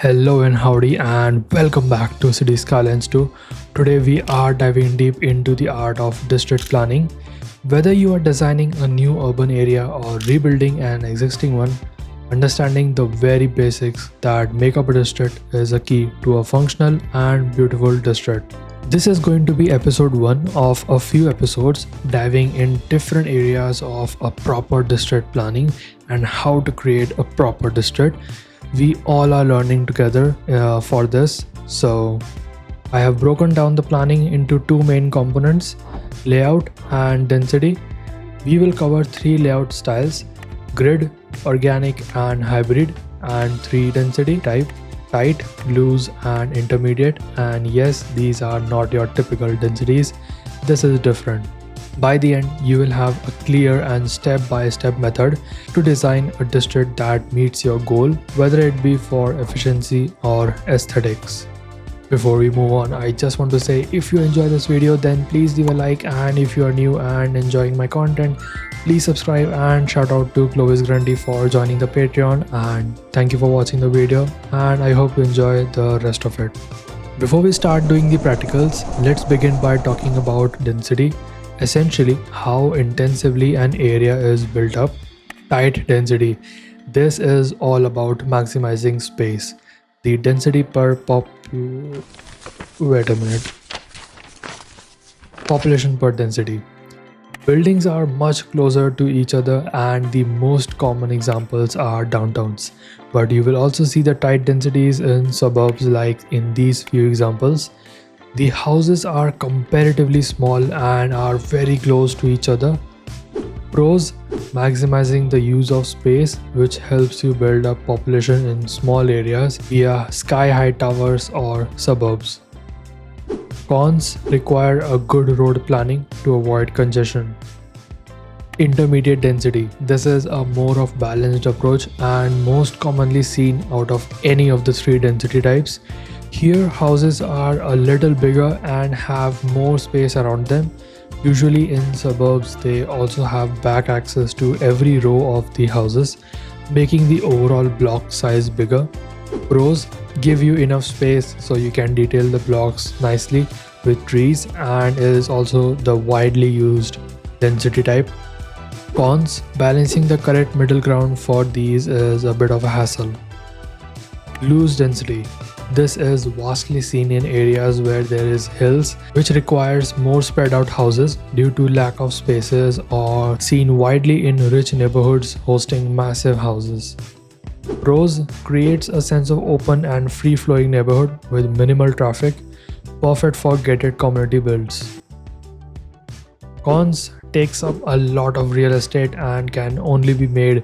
Hello and howdy and welcome back to City Skylines 2. Today we are diving deep into the art of district planning. Whether you are designing a new urban area or rebuilding an existing one, understanding the very basics that make up a district is a key to a functional and beautiful district. This is going to be episode 1 of a few episodes diving in different areas of a proper district planning and how to create a proper district. We all are learning together for this. So, I have broken down the planning into two main components, layout and density. We will cover three layout styles: grid, organic, and hybrid, and three density type: tight, loose, and intermediate. And yes, these are not your typical densities, this is different. By the end, you will have a clear and step-by-step method to design a district that meets your goal, whether it be for efficiency or aesthetics. Before we move on, I just want to say if you enjoy this video, then please leave a like, and if you are new and enjoying my content, please subscribe. And shout out to Clovis Grundy for joining the Patreon, and thank you for watching the video, and I hope you enjoy the rest of it. Before we start doing the practicals, let's begin by talking about density. Essentially, how intensively an area is built up. Tight density. This is all about maximizing space. The density per population per density. Buildings are much closer to each other, and the most common examples are downtowns. But you will also see the tight densities in suburbs, like in these few examples. The houses are comparatively small and are very close to each other. Pros: maximizing the use of space, which helps you build up population in small areas via sky-high towers or suburbs. Cons: require a good road planning to avoid congestion. Intermediate density. This is a more of balanced approach and most commonly seen out of any of the three density types. Here, houses are a little bigger and have more space around them. Usually in suburbs, they also have back access to every row of the houses, making the overall block size bigger. Pros: give you enough space so you can detail the blocks nicely with trees, and is also the widely used density type. Cons: balancing the correct middle ground for these is a bit of a hassle. Loose density. This is vastly seen in areas where there is hills, which requires more spread out houses due to lack of spaces, or seen widely in rich neighborhoods hosting massive houses. Pros: creates a sense of open and free flowing neighborhood with minimal traffic, perfect for gated community builds. Cons: takes up a lot of real estate and can only be made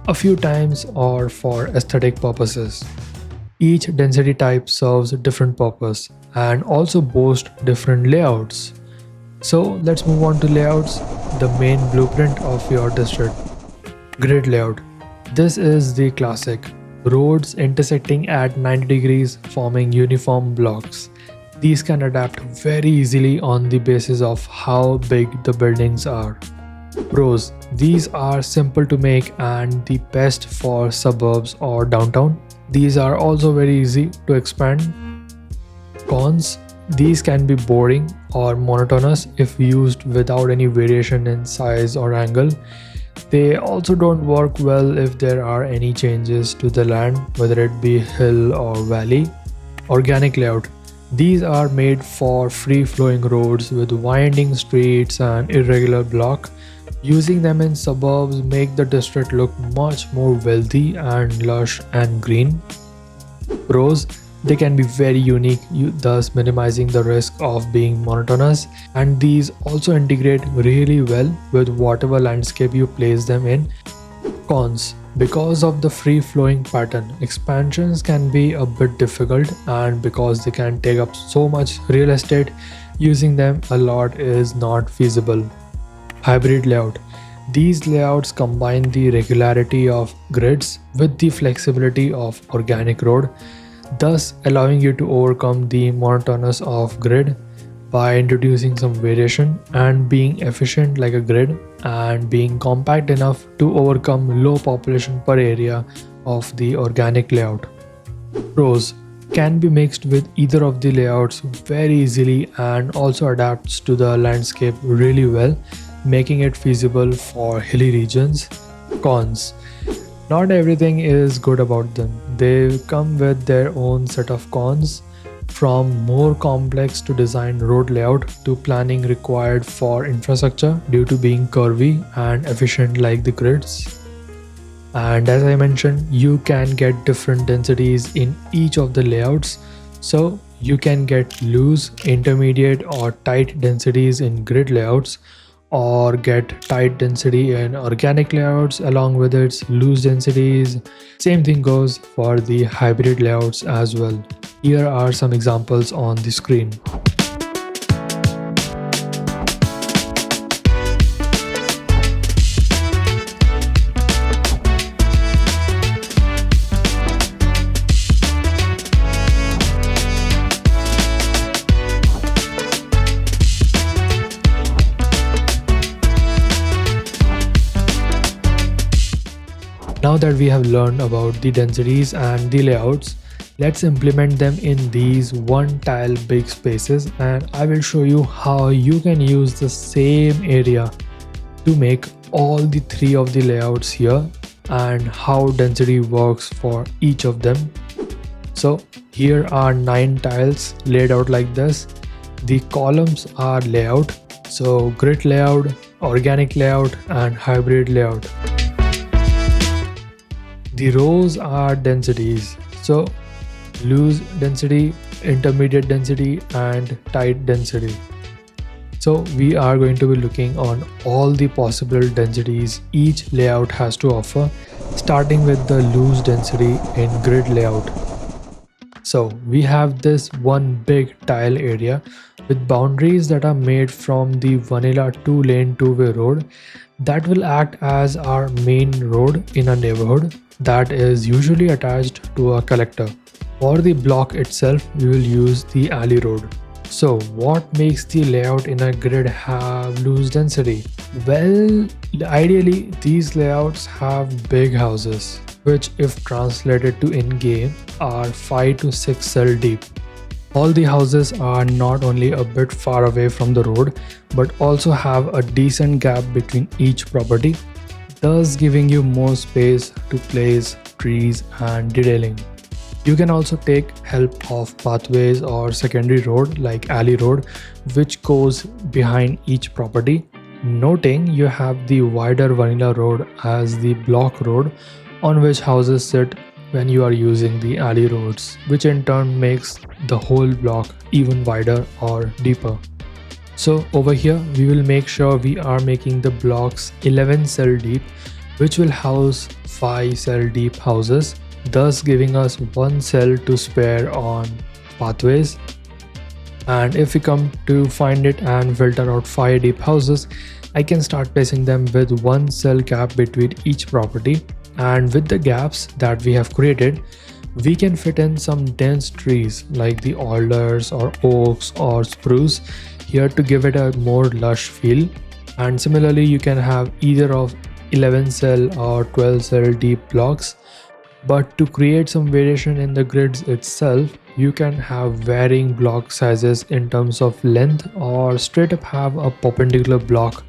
a few times or for aesthetic purposes. Each density type serves a different purpose and also boasts different layouts. So let's move on to layouts, the main blueprint of your district. Grid layout. This is the classic. Roads intersecting at 90 degrees forming uniform blocks. These can adapt very easily on the basis of how big the buildings are. Pros: these are simple to make and the best for suburbs or downtown. These are also very easy to expand. Cons: these can be boring or monotonous if used without any variation in size or angle. They also don't work well if there are any changes to the land, whether it be hill or valley. Organic layout. These are made for free-flowing roads with winding streets and irregular block. Using them in suburbs make the district look much more wealthy and lush and green. Pros: they can be very unique, thus minimizing the risk of being monotonous, and these also integrate really well with whatever landscape you place them in. Cons: because of the free-flowing pattern, expansions can be a bit difficult, and because they can take up so much real estate, using them a lot is not feasible. Hybrid layout. These layouts combine the regularity of grids with the flexibility of organic road, thus allowing you to overcome the monotonous of grid by introducing some variation and being efficient like a grid and being compact enough to overcome low population per area of the organic layout. Pros: can be mixed with either of the layouts very easily and also adapts to the landscape really well, making it feasible for hilly regions. Cons: not everything is good about them. They come with their own set of cons, from more complex to design road layout to planning required for infrastructure due to being curvy and efficient like the grids. And as I mentioned, you can get different densities in each of the layouts. So you can get loose, intermediate, or tight densities in grid layouts, or get tight density in organic layouts along with its loose densities. Same thing goes for the hybrid layouts as well. Here are some examples on the screen. Now that we have learned about the densities and the layouts, let's implement them in these one tile big spaces, and I will show you how you can use the same area to make all the three of the layouts here and how density works for each of them. So here are 9 tiles laid out like this. The columns are layout, so grid layout, organic layout, and hybrid layout. The rows are densities, so loose density, intermediate density, and tight density. So we are going to be looking on all the possible densities each layout has to offer, starting with the loose density in grid layout. So we have this one big tile area with boundaries that are made from the vanilla 2-lane two-way road that will act as our main road in a neighborhood that is usually attached to a collector. For the block itself, we will use the alley road. So what makes the layout in a grid have loose density? Well, ideally these layouts have big houses, which if translated to in-game are 5 to 6 cell deep. All the houses are not only a bit far away from the road, but also have a decent gap between each property, thus giving you more space to place trees and detailing. You can also take help of pathways or secondary road like alley road, which goes behind each property. Noting you have the wider vanilla road as the block road on which houses sit when you are using the alley roads, which in turn makes the whole block even wider or deeper. So over here we will make sure we are making the blocks 11 cell deep, which will house 5 cell deep houses, thus giving us 1 cell to spare on pathways. And if we come to find it and filter out 5 deep houses, I can start placing them with 1 cell gap between each property. And with the gaps that we have created, we can fit in some dense trees like the alders or oaks or spruce here to give it a more lush feel. And similarly, you can have either of 11 cell or 12 cell deep blocks. But to create some variation in the grids itself, you can have varying block sizes in terms of length, or straight up have a perpendicular block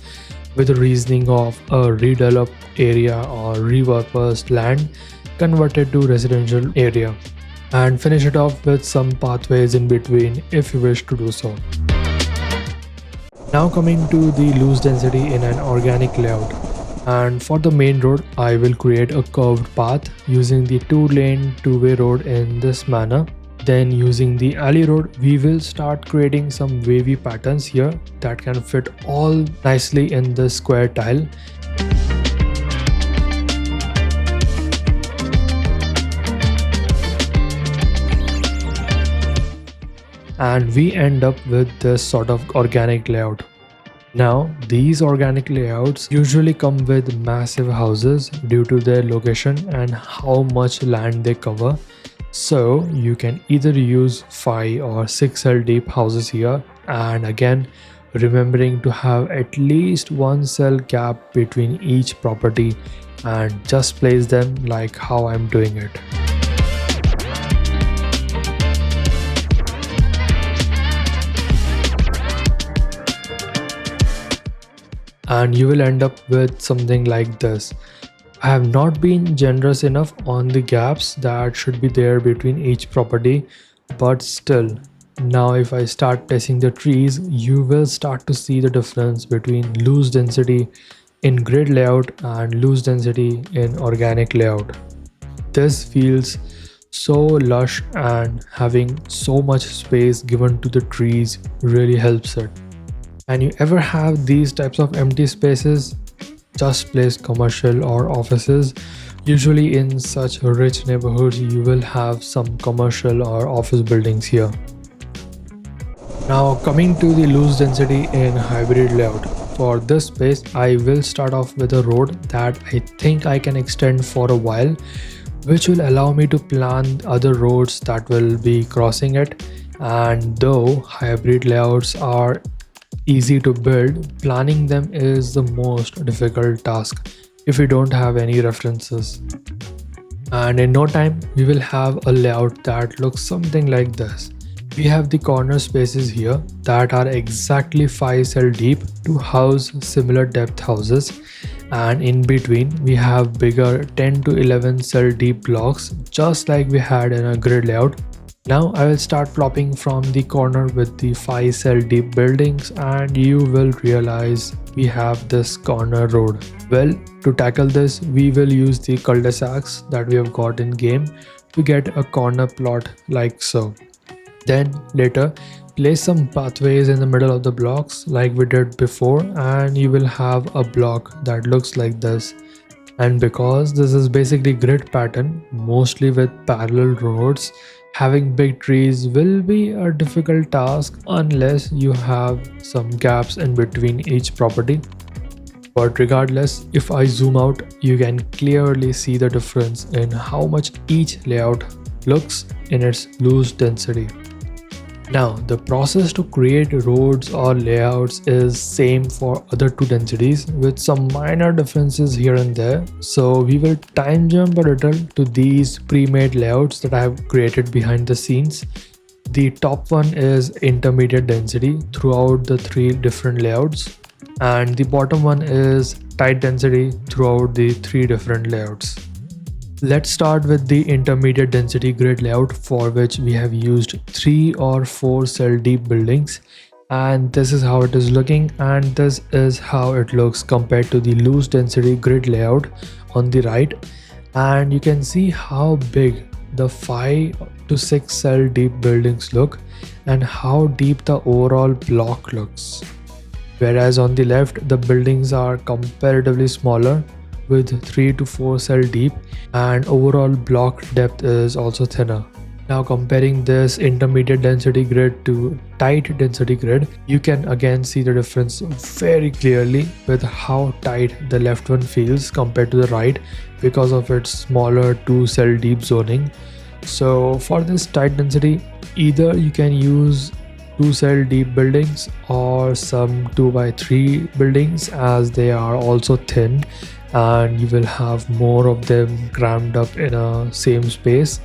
with the reasoning of a redeveloped area or repurposed land converted to residential area, and finish it off with some pathways in between if you wish to do so. Now coming to the loose density in an organic layout, and for the main road I will create a curved path using the 2-lane two-way road in this manner. Then using the alley road, we will start creating some wavy patterns here that can fit all nicely in the square tile. And we end up with this sort of organic layout. Now, these organic layouts usually come with massive houses due to their location and how much land they cover. So you can either use 5 or 6 cell deep houses here, and again remembering to have at least 1 cell gap between each property and just place them like how I'm doing it. and you will end up with something like this. I have not been generous enough on the gaps that should be there between each property, but still, now if I start placing the trees, you will start to see the difference between loose density in grid layout and loose density in organic layout. This feels so lush, and having so much space given to the trees really helps it. And you ever have these types of empty spaces just placed commercial or offices? Usually in such rich neighborhoods you will have some commercial or office buildings here. Now coming to the loose density in hybrid layout. For this space I will start off with a road that I think I can extend for a while, which will allow me to plan other roads that will be crossing it. And though hybrid layouts are easy to build, planning them is the most difficult task if you don't have any references. And in no time, we will have a layout that looks something like this. We have the corner spaces here that are exactly 5 cell deep to house similar depth houses, and in between we have bigger 10 to 11 cell deep blocks just like we had in a grid layout. Now I will start plopping from the corner with the 5 cell deep buildings, and you will realize we have this corner road. Well, to tackle this we will use the cul-de-sacs that we have got in game to get a corner plot like so. Then later place some pathways in the middle of the blocks like we did before, and you will have a block that looks like this. And because this is basically grid pattern mostly with parallel roads, having big trees will be a difficult task unless you have some gaps in between each property. But regardless, if I zoom out, you can clearly see the difference in how much each layout looks in its loose density. Now, the process to create roads or layouts is same for other two densities with some minor differences here and there. So we will time jump a little to these pre-made layouts that I have created behind the scenes. The top one is intermediate density throughout the three different layouts, and the bottom one is tight density throughout the three different layouts. Let's start with the intermediate density grid layout, for which we have used 3 or 4 cell deep buildings, and this is how it is looking, and this is how it looks compared to the loose density grid layout on the right. And you can see how big the 5 to 6 cell deep buildings look and how deep the overall block looks. Whereas on the left the buildings are comparatively smaller with 3 to 4 cell deep, and overall block depth is also thinner. Now comparing this intermediate density grid to tight density grid, you can again see the difference very clearly with how tight the left one feels compared to the right because of its smaller 2 cell deep zoning. So for this tight density, either you can use 2 cell deep buildings or some 2x3 buildings, as they are also thin and you will have more of them crammed up in a same space.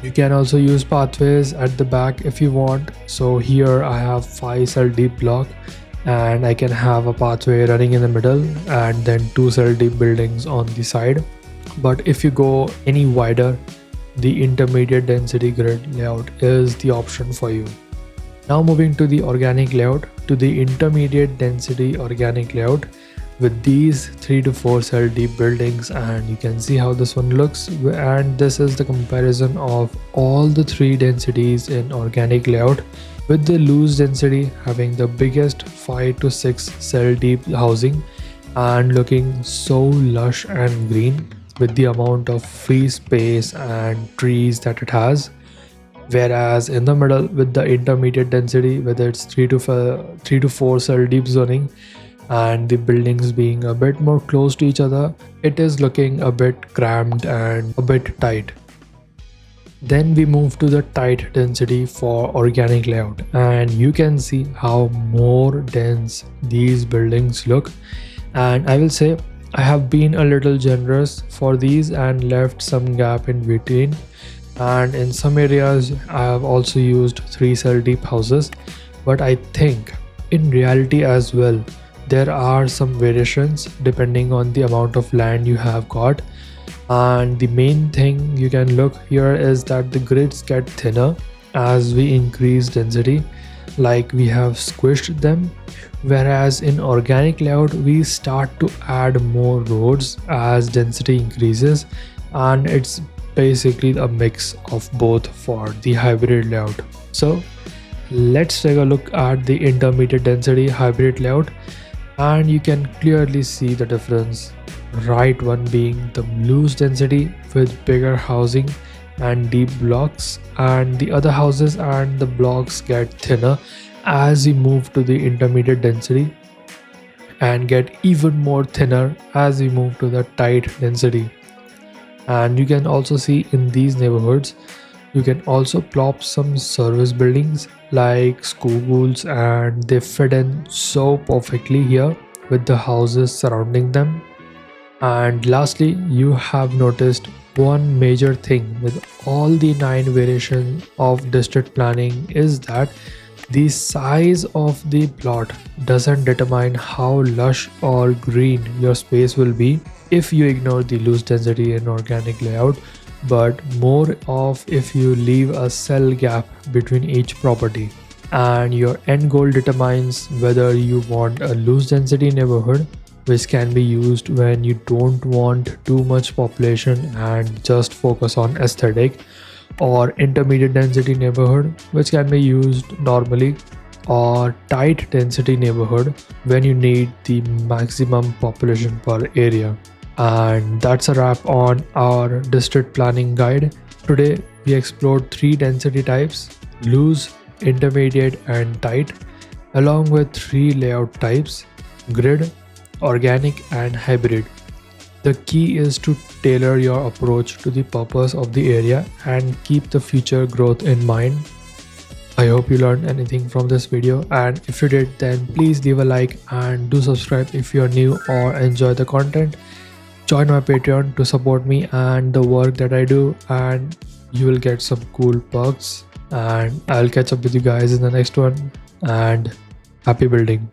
You can also use pathways at the back if you want. So here I have 5 cell deep block and I can have a pathway running in the middle and then 2 cell deep buildings on the side. But if you go any wider, the intermediate density grid layout is the option for you. Now moving to the organic layout, to the intermediate density organic layout with these 3 to 4 cell deep buildings, and you can see how this one looks, and this is the comparison of all the 3 densities in organic layout, with the loose density having the biggest 5 to 6 cell deep housing and looking so lush and green with the amount of free space and trees that it has. Whereas in the middle with the intermediate density with its 3 to 4 cell deep zoning and the buildings being a bit more close to each other, it is looking a bit cramped and a bit tight. Then we move to the tight density for organic layout, and you can see how more dense these buildings look. And I will say I have been a little generous for these and left some gap in between, and in some areas I have also used 3 cell deep houses. But I think in reality as well, There are some variations depending on the amount of land you have got, and the main thing you can look here is that the grids get thinner as we increase density, like we have squished them, whereas in organic layout we start to add more roads as density increases, and it's basically a mix of both for the hybrid layout. So let's take a look at the intermediate density hybrid layout, and you can clearly see the difference. Right one being the loose density with bigger housing and deep blocks, and the other houses and the blocks get thinner as we move to the intermediate density, and get even more thinner as we move to the tight density. And you can also see in these neighborhoods you can also plop some service buildings like schools, and they fit in so perfectly here with the houses surrounding them. And lastly, you have noticed one major thing with all the 9 variations of district planning is that the size of the plot doesn't determine how lush or green your space will be if you ignore the loose density and organic layout, but more of if you leave a cell gap between each property. And your end goal determines whether you want a loose density neighborhood, which can be used when you don't want too much population and just focus on aesthetic, or intermediate density neighborhood, which can be used normally, or tight density neighborhood when you need the maximum population per area. And that's a wrap on our district planning guide. Today we explored 3 density types: loose, intermediate and tight, along with 3 layout types: grid, organic and hybrid. The key is to tailor your approach to the purpose of the area and keep the future growth in mind. I hope you learned anything from this video, and if you did, then please leave a like and do subscribe if you are new or enjoy the content. Join my Patreon to support me and the work that I do, and you will get some cool perks. And I'll catch up with you guys in the next one, and happy building.